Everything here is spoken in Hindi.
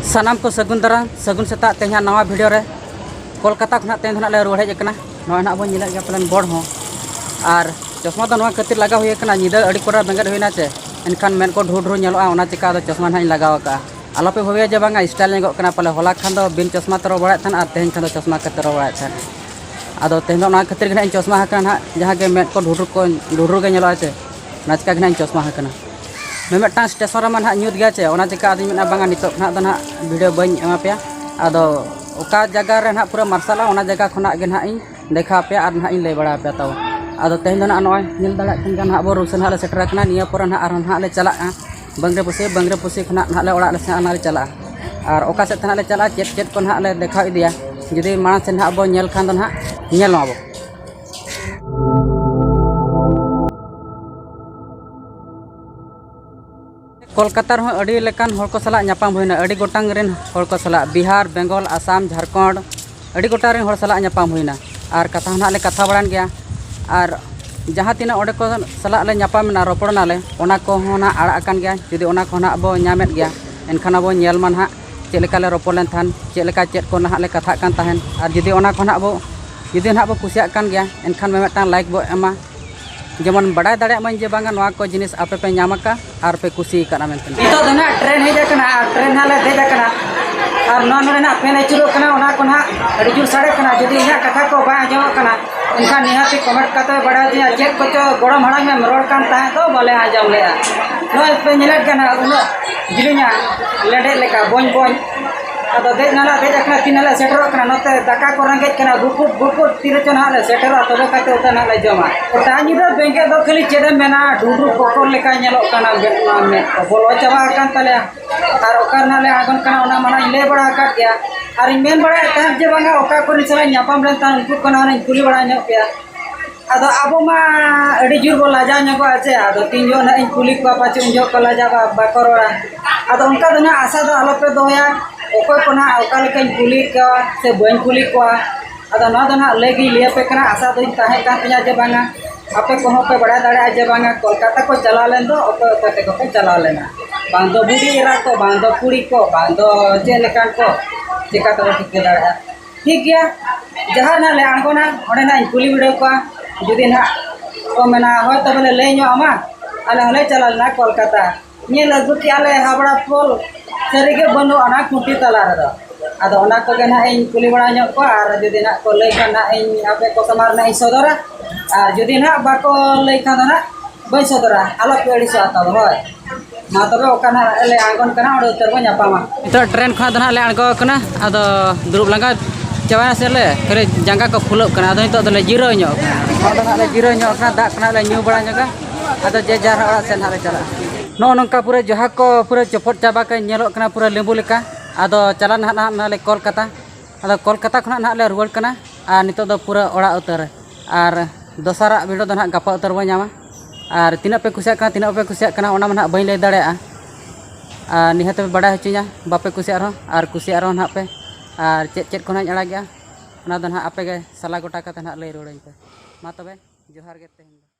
सानाम को सगुन दरा सगुन सेता तेहा नवा वीडियो रे कोलकाता खना तेन ले रुआड़ हेज कना नय ना बन नेल गया पलन बड़ हो और चश्मा तो नवा खातिर लगा हुई कना निदा अड़ी कोरा बेंगट हुईना चे एनखान मेन को ढूढ ढूढ नेलोआ ओना चिका दो चश्मा ना लगाव का आलोपे भावे जे बांगा स्टाइल नेगो कना पले होला खान दो बिन चश्मा तरो बड़ा थन और तेहन खान दो चश्मा के तरो बड़ा थन आदो तेहन ना खातिर गना चश्मा हकना जहां के मेन को ढूढ के नेलोआ चे नाचका गना चश्मा हकना मेटा स्टेशन में ना न्यूत गया चे ओना चिका आदि मेना बांगा नितो ना दो ना वीडियो बन एमा पे आदो ओका जगह रे ना पूरा मार्शल ओना जगह खना गे ना इन देखा पे और ना इन ले बड़ा पे ताओ आदो तेहन ना नय नेल दाड़ा खन ना बो रुसन हाले सेटर कना निया पर ना आर ना ले चला बंगरे पुसी खना ना ले ओड़ा ले से ना ले चला और ओका से तना ले चला चेट चेट को ना ले देखा इदिया जुदी मां से ना बो नेल खान दो ना नेल माबो कोलकाता रहो अड़ी लेकान हर को सला न्यापाम होइना अड़ी गोटांग रेन हर को सला बिहार बेंगल आसाम झारखंड अड़ी गोटा रेन हर सला न्यापाम होइना और कथा ना ले कथा बड़ान गया और जहाँ तीना ओडे को सला ले न्यापाम ना रोपड़ नाले ओना को होना आड़ा अकान गया जुदी ओना को ना बो न्यामेत गया एनखान अबो नेल मान हा चेलेका ले रोपड़ लेन थान चेलेका चेत को ना ले कथा कान ताहेन और जुदी ओना को ना बो जुदी ना बो कुसिया कान गया एनखान मेटा लाइक बो एमा जेमन बड़ा दाड़े मन जे बांगा नवा को जिनिस आपे पे नामका और पे खुशी कना मेनते नितो दना ट्रेन हेज कना ट्रेन हाले देज कना और नन रे ना पेन चुरो कना ओना को ना अड़ी जुर साड़े कना जदी इना कथा को बा आजो कना इनका निहाती कमेंट कते बड़ा दिया चेक को चो गोड़म हड़ांग में रोड कान ताहे तो बोले आजम लेया नय पे नेलत कना उनो जिलिना लेडे लेका बोन बोन आदो देज नाला देज कना तिनाला सेटरो कना नते दाका को रंगेज कना गुकुट गुकुट तिरचो ना ले सेटरो तबे कते उता ना ले जमा ओटा निदो बेंगे दो खाली चेदे मेना ढुढु पकोर लेका नेलो कना बेना में बोलो चाबा कान तले और ओकर ना ले आगन कना ओना माना ले बड़ा काट गया और मेन बड़ा तहब जे बांगा ओका को निसला न्यापाम रे तान उनको कना ने कुली बड़ा न्यो पे आदो आबो मा अड़ी जुर बो लाजा न्यो आछे आदो तीन जो ना इन कुली को पाचे उन जो को लाजा बा करोड़ा आदो उनका दना आशा दो आलो पे दोया ओको कोना ओका लेका कुली का से बन कुली को आदो ना दना लेगी लिया पे कना आशा दो ताहे का तिया जे बांगा आपे को पे बड़ा दाड़ा जे बांगा कोलकाता को चला लेन दो ओको ओते को चला लेना बांदो बुड़ी रा को बांदो कुड़ी को बांदो जे लेकान को चिका तो ठीक दाड़ा ठीक गया जहां ना ले आंगोना ओडे ना कुली वीडियो को जुदी ना को मेना हो तो बोले ले नो आमा आले हले चला ना कोलकाता ने लगु कि आले हाबड़ा फल सरीगे बनो अना कुटी तला रे आदो ओना को गे ना इन कुली बड़ा नो को और जुदी ना को ले ना इन आपे को समार ना सदरा और जुदी ना बाको ले का ना बय सदरा आलो पेड़ी से आता होय मा तबे ओकाना ले आंगन कना ओडे उतर बो न्यापामा तो ट्रेन खा दना ले आंगो कना आदो दुरुब लंगा चावा से ले करे जंगा को फुलो कना आदो नितो ले जीरो न्यो आदो ले जीरो न्यो कना दा कना ले न्यू बड़ा न्योगा आदो जे जार ओड़ा से ना ले चला नो नंका पूरे जहा को पूरे चपट चाबा के नेलो कना पूरे लेंबू लेका आदो चला ना ले कोलकाता खना ना ले रुवाड़ कना आ नितो दो पूरा ओड़ा उतर और दोसारा वीडियो दो ना गपा उतर बो न्यामा और तीना पे कुसिया कना ओना मा बई ले दाड़ेया निहत बड़ा हचिया बापे कुसिया रहो और कुसिया रहो ना पे और चेत चेत को ना अड़ा गया ओना दो ना आपे गे सला गोटा कते ना ले रोड़ाई पे मा तबे जोहार गे तेहन।